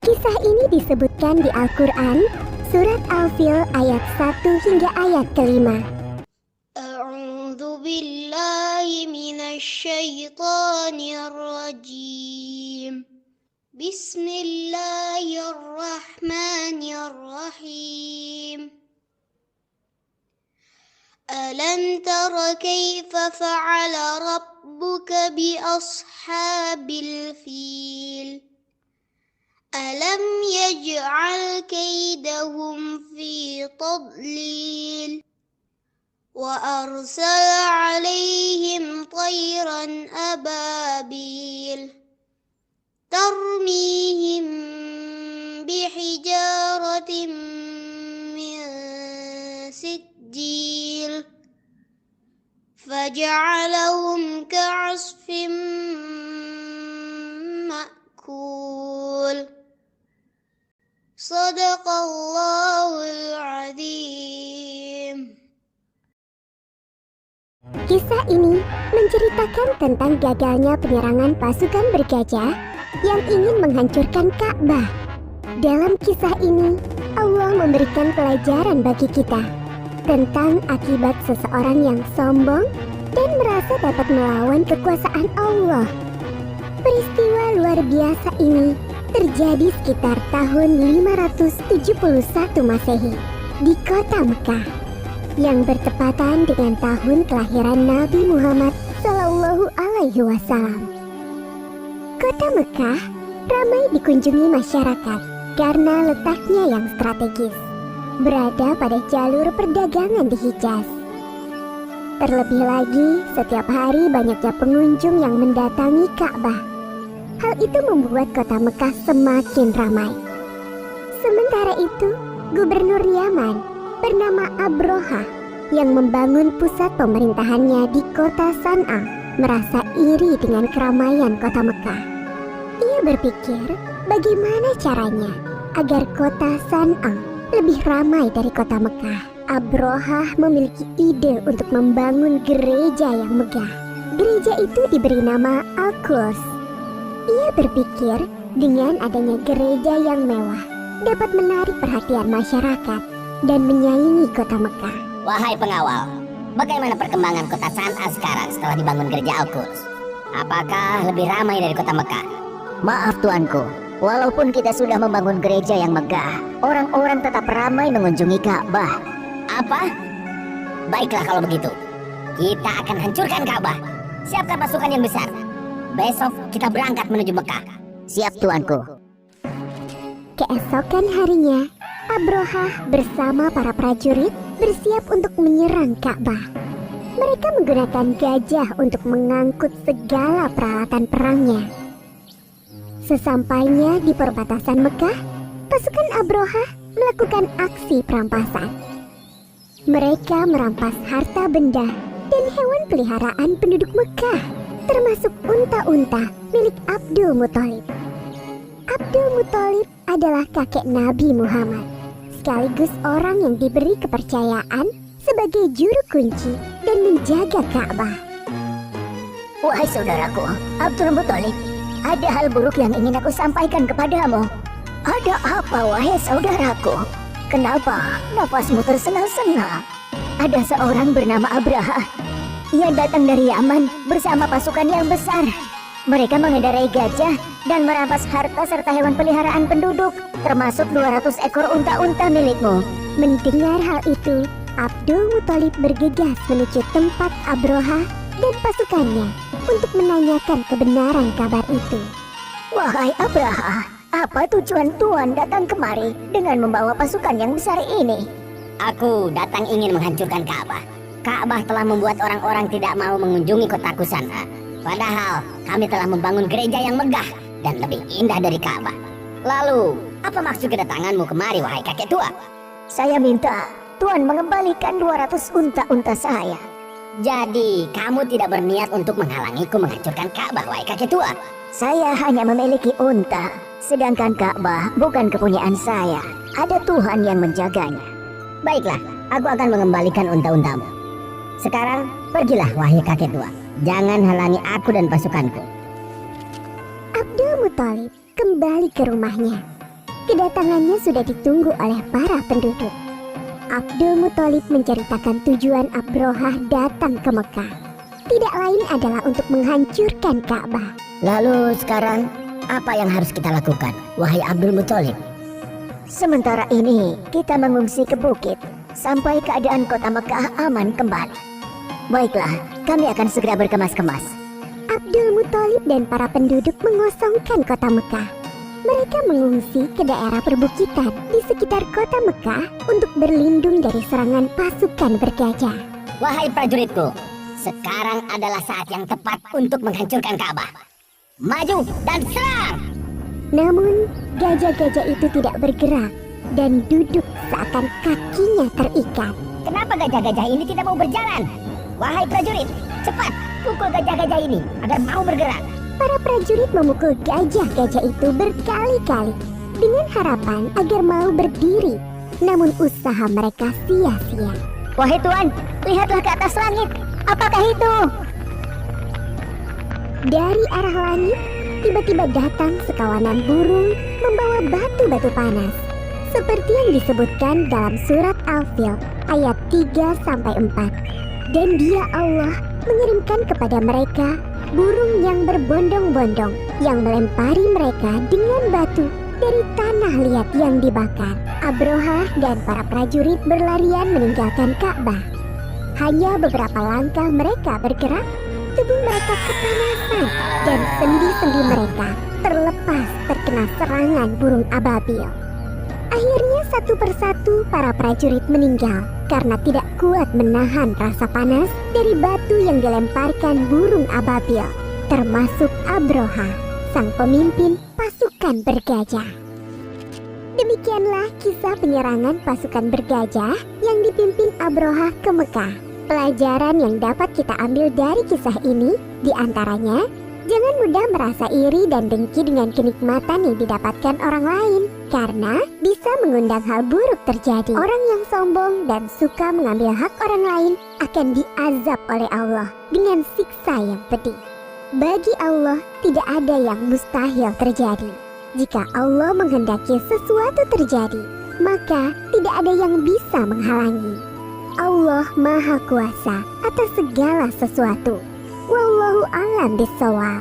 Kisah ini disebutkan di Al-Quran, surat Al-Fil ayat 1 hingga ayat kelima. A'udzu billahi minasyaitonir rajim. Bismillahirrahmanirrahim. Alam tara kaifa fa'ala rabbuka bi ashabil fil? Alam yaj'al kaidahum fi tadlil wa arsala 'alaihim tayran ababil tarmihim bihijaratin min sijil faja'alahum ka'asfin ma'kul. Sadaqallahul Azim. Kisah ini menceritakan tentang gagalnya penyerangan pasukan bergajah yang ingin menghancurkan Ka'bah. Dalam kisah ini, Allah memberikan pelajaran bagi kita tentang akibat seseorang yang sombong dan merasa dapat melawan kekuasaan Allah. Peristiwa luar biasa ini terjadi sekitar tahun 571 Masehi di kota Mekah yang bertepatan dengan tahun kelahiran Nabi Muhammad Sallallahu Alaihi Wasallam. Kota Mekah ramai dikunjungi masyarakat karena letaknya yang strategis, berada pada jalur perdagangan di Hijaz. Terlebih lagi, setiap hari banyaknya pengunjung yang mendatangi Ka'bah. Hal itu membuat kota Mekah semakin ramai. Sementara itu, Gubernur Yaman bernama Abroha yang membangun pusat pemerintahannya di kota San'a merasa iri dengan keramaian kota Mekah. Ia berpikir bagaimana caranya agar kota San'a lebih ramai dari kota Mekah. Abroha memiliki ide untuk membangun gereja yang megah. Gereja itu diberi nama Al-Quds. Ia berpikir dengan adanya gereja yang mewah dapat menarik perhatian masyarakat dan menyaingi kota Mekah. Wahai pengawal, bagaimana perkembangan kota San'a sekarang setelah dibangun gereja Al-Quds? Apakah lebih ramai dari kota Mekah? Maaf tuanku, walaupun kita sudah membangun gereja yang megah, orang-orang tetap ramai mengunjungi Ka'bah. Apa? Baiklah kalau begitu, kita akan hancurkan Ka'bah. Siapkan pasukan yang besar. Besok kita berangkat menuju Mekah. Siap tuanku. Keesokan harinya, Abroha bersama para prajurit bersiap untuk menyerang Ka'bah. Mereka menggunakan gajah untuk mengangkut segala peralatan perangnya. Sesampainya di perbatasan Mekah, pasukan Abroha melakukan aksi perampasan. Mereka merampas harta benda dan hewan peliharaan penduduk Mekah, termasuk unta-unta milik Abdul Muthalib. Abdul Muthalib adalah kakek Nabi Muhammad, sekaligus orang yang diberi kepercayaan sebagai juru kunci dan menjaga Ka'bah. Wahai saudaraku, Abdul Muthalib, ada hal buruk yang ingin aku sampaikan kepadamu. Ada apa, wahai saudaraku? Kenapa nafasmu tersengal-sengal? Ada seorang bernama Abraha. Ia datang dari Yaman bersama pasukan yang besar. Mereka mengendarai gajah dan merampas harta serta hewan peliharaan penduduk, termasuk 200 ekor unta-unta milikmu. Mendengar hal itu, Abdul Muthalib bergegas menuju tempat Abroha dan pasukannya untuk menanyakan kebenaran kabar itu. Wahai Abraha, apa tujuan Tuan datang kemari dengan membawa pasukan yang besar ini? Aku datang ingin menghancurkan Ka'bah. Ka'bah telah membuat orang-orang tidak mau mengunjungi kotaku San'a. Padahal kami telah membangun gereja yang megah dan lebih indah dari Ka'bah. Lalu, apa maksud kedatanganmu kemari, wahai kakek tua? Saya minta Tuan mengembalikan 200 unta-unta saya. Jadi, kamu tidak berniat untuk menghalangiku menghancurkan Ka'bah, wahai kakek tua? Saya hanya memiliki unta, sedangkan Ka'bah bukan kepunyaan saya. Ada Tuhan yang menjaganya. Baiklah, aku akan mengembalikan unta-untamu. Sekarang, pergilah wahai kakek tua. Jangan halangi aku dan pasukanku. Abdul Muthalib kembali ke rumahnya. Kedatangannya sudah ditunggu oleh para penduduk. Abdul Muthalib menceritakan tujuan Abrohah datang ke Mekah. Tidak lain adalah untuk menghancurkan Ka'bah. Lalu sekarang, apa yang harus kita lakukan, wahai Abdul Muthalib? Sementara ini kita mengungsi ke bukit sampai keadaan kota Mekah aman kembali. Baiklah, kami akan segera berkemas-kemas. Abdul Muthalib dan para penduduk mengosongkan kota Mekah. Mereka mengungsi ke daerah perbukitan di sekitar kota Mekah untuk berlindung dari serangan pasukan bergajah. Wahai prajuritku, sekarang adalah saat yang tepat untuk menghancurkan Ka'bah. Maju dan serang! Namun, gajah-gajah itu tidak bergerak dan duduk seakan kakinya terikat. Kenapa gajah-gajah ini tidak mau berjalan? Wahai prajurit, cepat pukul gajah-gajah ini agar mau bergerak. Para prajurit memukul gajah-gajah itu berkali-kali dengan harapan agar mau berdiri. Namun usaha mereka sia-sia. Wahai Tuan, lihatlah ke atas langit. Apakah itu? Dari arah langit, tiba-tiba datang sekawanan burung membawa batu-batu panas. Seperti yang disebutkan dalam surat Al-Fil ayat 3-4. Dan Dia Allah mengirimkan kepada mereka burung yang berbondong-bondong yang melempari mereka dengan batu dari tanah liat yang dibakar. Abrohah dan para prajurit berlarian meninggalkan Ka'bah. Hanya beberapa langkah mereka bergerak, tubuh mereka kepanasan dan sendi-sendi mereka terlepas terkena serangan burung ababil. Akhirnya satu persatu para prajurit meninggal karena tidak kuat menahan rasa panas dari batu yang dilemparkan burung ababil, termasuk Abrohah, sang pemimpin pasukan bergajah. Demikianlah kisah penyerangan pasukan bergajah yang dipimpin Abrohah ke Mekah. Pelajaran yang dapat kita ambil dari kisah ini diantaranya, jangan mudah merasa iri dan dengki dengan kenikmatan yang didapatkan orang lain, karena bisa mengundang hal buruk terjadi. Orang yang sombong dan suka mengambil hak orang lain akan diazab oleh Allah dengan siksa yang pedih. Bagi Allah tidak ada yang mustahil terjadi. Jika Allah menghendaki sesuatu terjadi, maka tidak ada yang bisa menghalangi. Allah Maha Kuasa atas segala sesuatu. Wallahu a'lam bishawab.